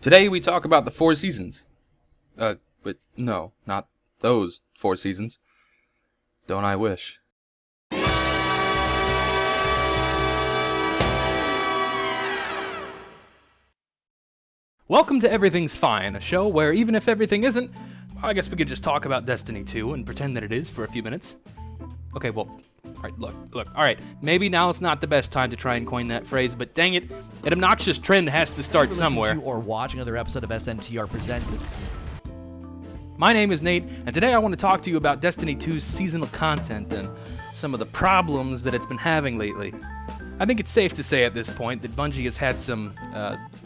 Today we talk about the Four Seasons. But no, not those Four Seasons. Don't I wish? Welcome to Everything's Fine, a show where even if everything isn't, I guess we could just talk about Destiny 2 and pretend that it is for a few minutes. Okay, well, alright, look, alright, maybe now is not the best time to try and coin that phrase, but dang it, an obnoxious trend has to start somewhere. Or watch another episode of SNTR Presents. My name is Nate, and today I want to talk to you about Destiny 2's seasonal content and some of the problems that it's been having lately. I think it's safe to say at this point that Bungie has had some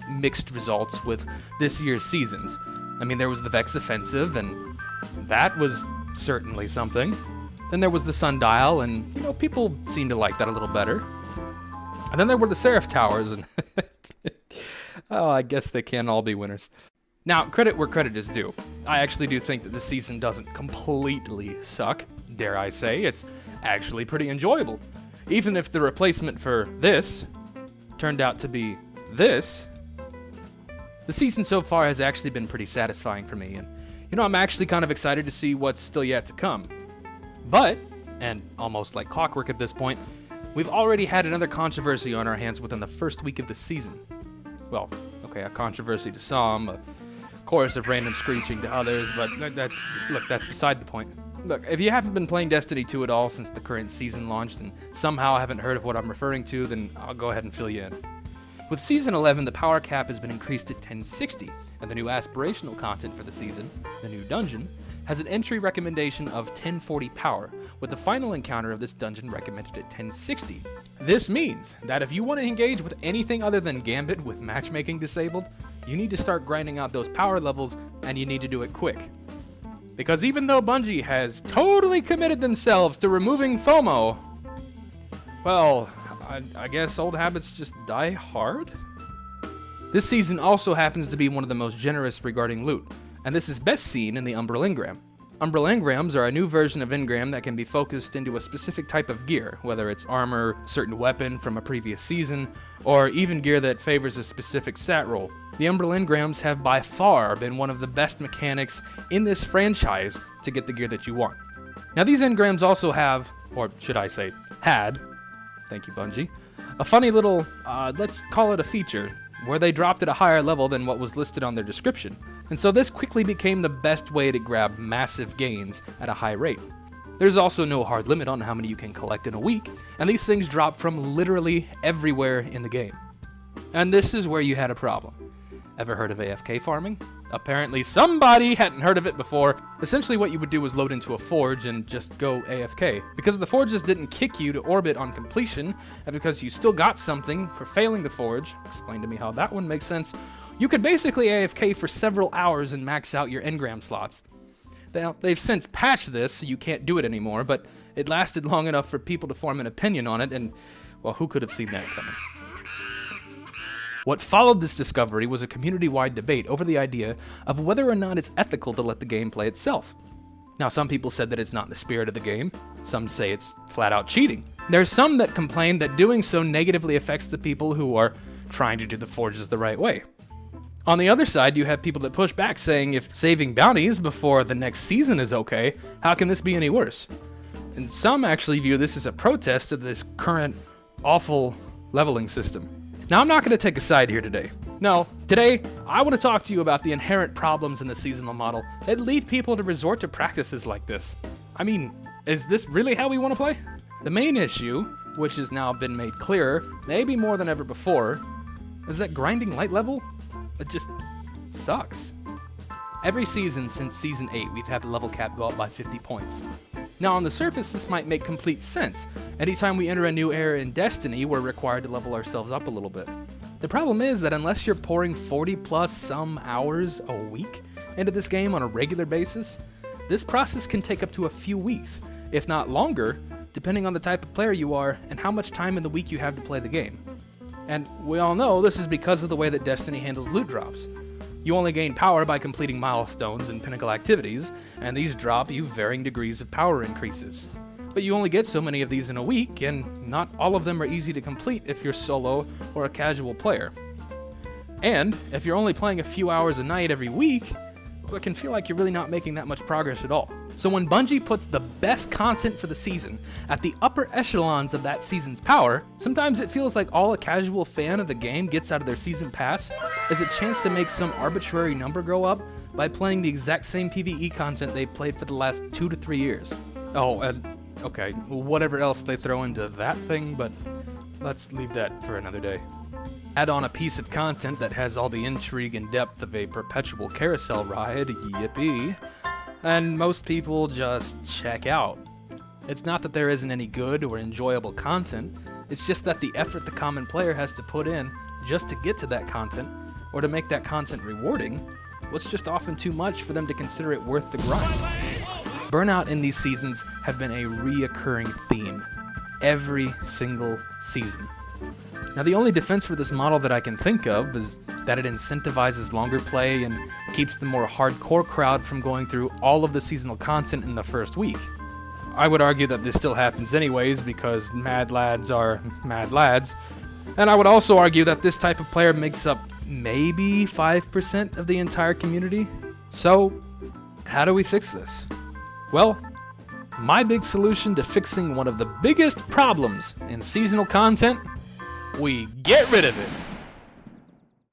mixed results with this year's seasons. I mean, there was the Vex Offensive, and that was certainly something. Then there was the Sundial, and, people seemed to like that a little better. And then there were the Seraph Towers, and I guess they can't all be winners. Now, credit where credit is due. I actually do think that this season doesn't completely suck, dare I say. It's actually pretty enjoyable. Even if the replacement for this turned out to be this, the season so far has actually been pretty satisfying for me, and, I'm actually kind of excited to see what's still yet to come. But, and almost like clockwork at this point, we've already had another controversy on our hands within the first week of the season. Well, okay, a controversy to some, a chorus of random screeching to others, but that's beside the point. Look, if you haven't been playing Destiny 2 at all since the current season launched and somehow haven't heard of what I'm referring to, then I'll go ahead and fill you in. With Season 11, the power cap has been increased at 1060, and the new aspirational content for the season, the new dungeon, has an entry recommendation of 1040 power, with the final encounter of this dungeon recommended at 1060. This means that if you want to engage with anything other than Gambit with matchmaking disabled, you need to start grinding out those power levels, and you need to do it quick. Because even though Bungie has totally committed themselves to removing FOMO, well, I guess old habits just die hard? This season also happens to be one of the most generous regarding loot, and this is best seen in the Umbral Engram. Umbral Engrams are a new version of Engram that can be focused into a specific type of gear, whether it's armor, certain weapon from a previous season, or even gear that favors a specific stat roll. The Umbral Engrams have by far been one of the best mechanics in this franchise to get the gear that you want. Now these Engrams also have, or should I say, had, thank you Bungie, a funny little, let's call it a feature, where they dropped at a higher level than what was listed on their description. And so this quickly became the best way to grab massive gains at a high rate. There's also no hard limit on how many you can collect in a week, and these things drop from literally everywhere in the game. And this is where you had a problem. Ever heard of AFK farming? Apparently somebody hadn't heard of it before. Essentially what you would do was load into a forge and just go AFK. Because the forges didn't kick you to orbit on completion, and because you still got something for failing the forge, explain to me how that one makes sense, you could basically AFK for several hours and max out your engram slots. Now, they've since patched this so you can't do it anymore, but it lasted long enough for people to form an opinion on it, and, well, who could have seen that coming? What followed this discovery was a community-wide debate over the idea of whether or not it's ethical to let the game play itself. Now, some people said that it's not in the spirit of the game. Some say it's flat-out cheating. There's some that complain that doing so negatively affects the people who are trying to do the forges the right way. On the other side, you have people that push back saying if saving bounties before the next season is okay, how can this be any worse? And some actually view this as a protest of this current awful leveling system. Now, I'm not going to take a side here today. No, today, I want to talk to you about the inherent problems in the seasonal model that lead people to resort to practices like this. I mean, is this really how we want to play? The main issue, which has now been made clearer, maybe more than ever before, is that grinding light level, it just sucks. Every season since Season 8, we've had the level cap go up by 50 points. Now, on the surface, this might make complete sense. Anytime we enter a new era in Destiny, we're required to level ourselves up a little bit. The problem is that unless you're pouring 40 plus some hours a week into this game on a regular basis, this process can take up to a few weeks, if not longer, depending on the type of player you are and how much time in the week you have to play the game. And we all know this is because of the way that Destiny handles loot drops. You only gain power by completing milestones and pinnacle activities, and these drop you varying degrees of power increases. But you only get so many of these in a week, and not all of them are easy to complete if you're solo or a casual player. And if you're only playing a few hours a night every week, well, it can feel like you're really not making that much progress at all. So when Bungie puts the best content for the season at the upper echelons of that season's power, sometimes it feels like all a casual fan of the game gets out of their season pass is a chance to make some arbitrary number go up by playing the exact same PvE content they played for the last 2 to 3 years. Oh, and okay, whatever else they throw into that thing, but let's leave that for another day. Add on a piece of content that has all the intrigue and depth of a perpetual carousel ride, yippee, and most people just check out. It's not that there isn't any good or enjoyable content, it's just that the effort the common player has to put in just to get to that content, or to make that content rewarding, was just often too much for them to consider it worth the grind. Burnout in these seasons have been a reoccurring theme, every single season. Now, the only defense for this model that I can think of is that it incentivizes longer play and keeps the more hardcore crowd from going through all of the seasonal content in the first week. I would argue that this still happens anyways because mad lads are mad lads, and I would also argue that this type of player makes up maybe 5% of the entire community. So, how do we fix this? Well, my big solution to fixing one of the biggest problems in seasonal content: we get rid of it.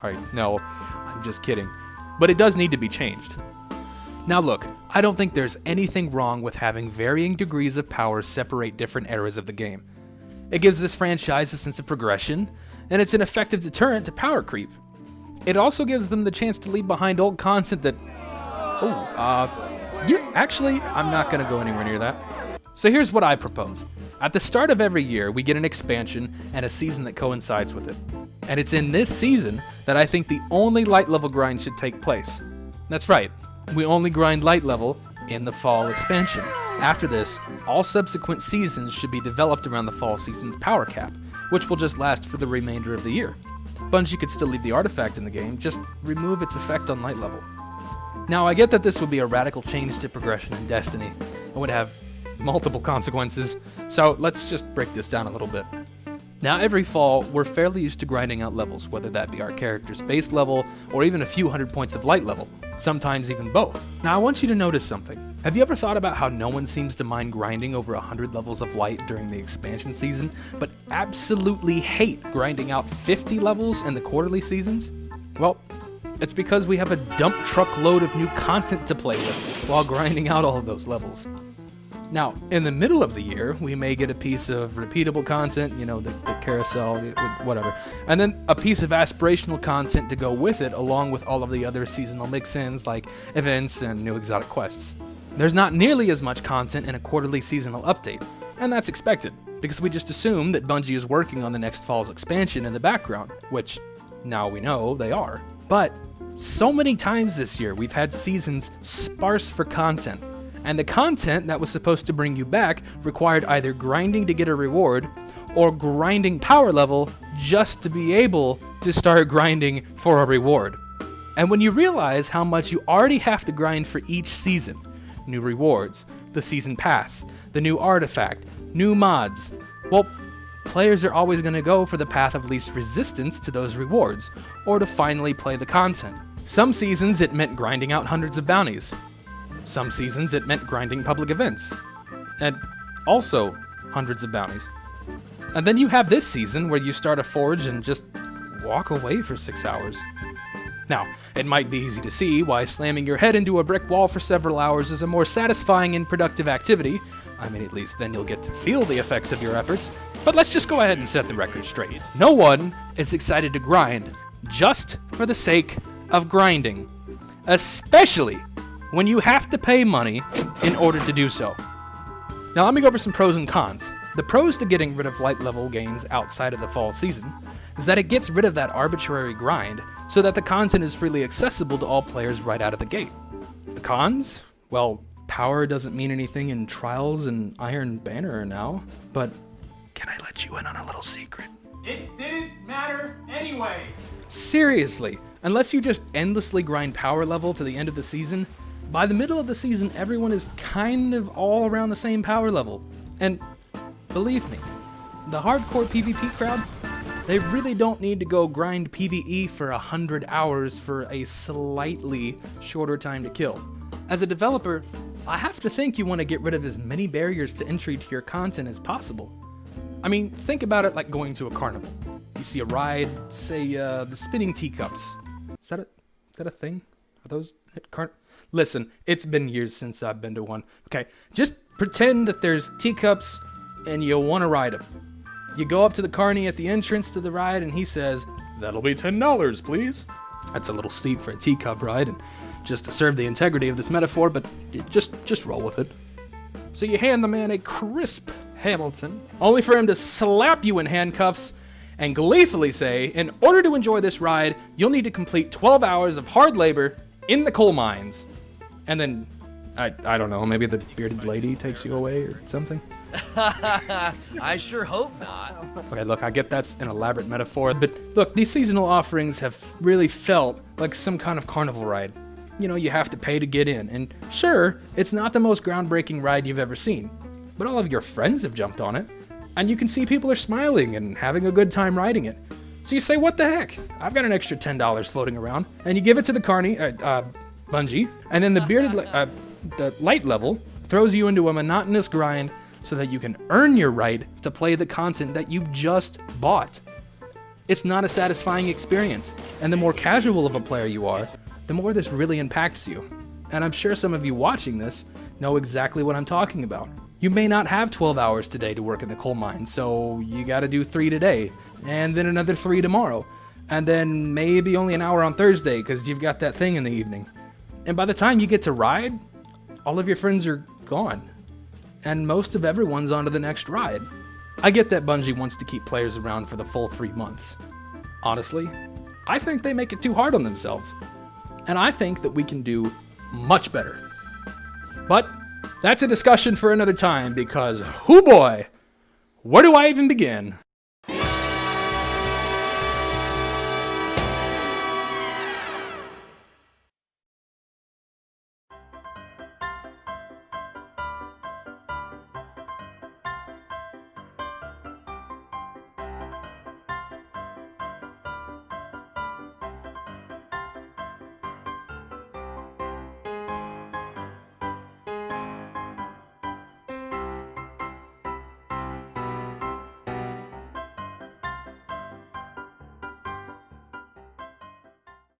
Alright, no, I'm just kidding. But it does need to be changed. Now look, I don't think there's anything wrong with having varying degrees of power separate different eras of the game. It gives this franchise a sense of progression, and it's an effective deterrent to power creep. It also gives them the chance to leave behind old content that... I'm not gonna go anywhere near that. So here's what I propose. At the start of every year, we get an expansion and a season that coincides with it. And it's in this season that I think the only light level grind should take place. That's right, we only grind light level in the fall expansion. After this, all subsequent seasons should be developed around the fall season's power cap, which will just last for the remainder of the year. Bungie could still leave the artifact in the game, just remove its effect on light level. Now, I get that this would be a radical change to progression in Destiny, and would have multiple consequences, so let's just break this down a little bit. Now, every fall, we're fairly used to grinding out levels, whether that be our character's base level, or even a few hundred points of light level, sometimes even both. Now, I want you to notice something. Have you ever thought about how no one seems to mind grinding over 100 levels of light during the expansion season, but absolutely hate grinding out 50 levels in the quarterly seasons? Well, it's because we have a dump truck load of new content to play with while grinding out all of those levels. Now, in the middle of the year, we may get a piece of repeatable content, the carousel, whatever, and then a piece of aspirational content to go with it, along with all of the other seasonal mix-ins like events and new exotic quests. There's not nearly as much content in a quarterly seasonal update, and that's expected, because we just assume that Bungie is working on the next fall's expansion in the background, which now we know they are. But so many times this year, we've had seasons sparse for content. And the content that was supposed to bring you back required either grinding to get a reward, or grinding power level just to be able to start grinding for a reward. And when you realize how much you already have to grind for each season, new rewards, the season pass, the new artifact, new mods, well, players are always going to go for the path of least resistance to those rewards, or to finally play the content. Some seasons it meant grinding out hundreds of bounties. Some seasons it meant grinding public events, and also hundreds of bounties. And then you have this season where you start a forge and just walk away for 6 hours. Now, it might be easy to see why slamming your head into a brick wall for several hours is a more satisfying and productive activity. I mean, at least then you'll get to feel the effects of your efforts. But let's just go ahead and set the record straight. No one is excited to grind just for the sake of grinding, especially when you have to pay money in order to do so. Now let me go over some pros and cons. The pros to getting rid of light level gains outside of the fall season is that it gets rid of that arbitrary grind so that the content is freely accessible to all players right out of the gate. The cons? Well, power doesn't mean anything in Trials and Iron Banner now, but can I let you in on a little secret? It didn't matter anyway! Seriously, unless you just endlessly grind power level to the end of the season, by the middle of the season, everyone is kind of all around the same power level. And believe me, the hardcore PvP crowd, They really don't need to go grind PvE for 100 hours for a slightly shorter time to kill. As a developer, I have to think you want to get rid of as many barriers to entry to your content as possible. I mean, think about it like going to a carnival. You see a ride, say the spinning teacups. Is that a thing? Are those at Listen, it's been years since I've been to one. Okay, just pretend that there's teacups and you want to ride them. You go up to the carny at the entrance to the ride and he says, "That'll be $10, please." That's a little steep for a teacup ride, and just to serve the integrity of this metaphor, but just roll with it. So you hand the man a crisp Hamilton, only for him to slap you in handcuffs and gleefully say, "In order to enjoy this ride, you'll need to complete 12 hours of hard labor in the coal mines." And then, I don't know, maybe the bearded lady takes you away or something? I sure hope not. Okay, look, I get that's an elaborate metaphor, but look, these seasonal offerings have really felt like some kind of carnival ride. You know, you have to pay to get in, and sure, it's not the most groundbreaking ride you've ever seen, but all of your friends have jumped on it, and you can see people are smiling and having a good time riding it. So you say, what the heck? I've got an extra $10 floating around, and you give it to the carny, Bungie, and then the light level throws you into a monotonous grind so that you can earn your right to play the content that you just bought. It's not a satisfying experience, and the more casual of a player you are, the more this really impacts you. And I'm sure some of you watching this know exactly what I'm talking about. You may not have 12 hours today to work in the coal mine, so you gotta do 3 today, and then another 3 tomorrow, and then maybe only an hour on Thursday because you've got that thing in the evening. And by the time you get to ride, all of your friends are gone, and most of everyone's on to the next ride. I get that Bungie wants to keep players around for the full 3 months. Honestly, I think they make it too hard on themselves, and I think that we can do much better. But that's a discussion for another time because, hoo boy, where do I even begin?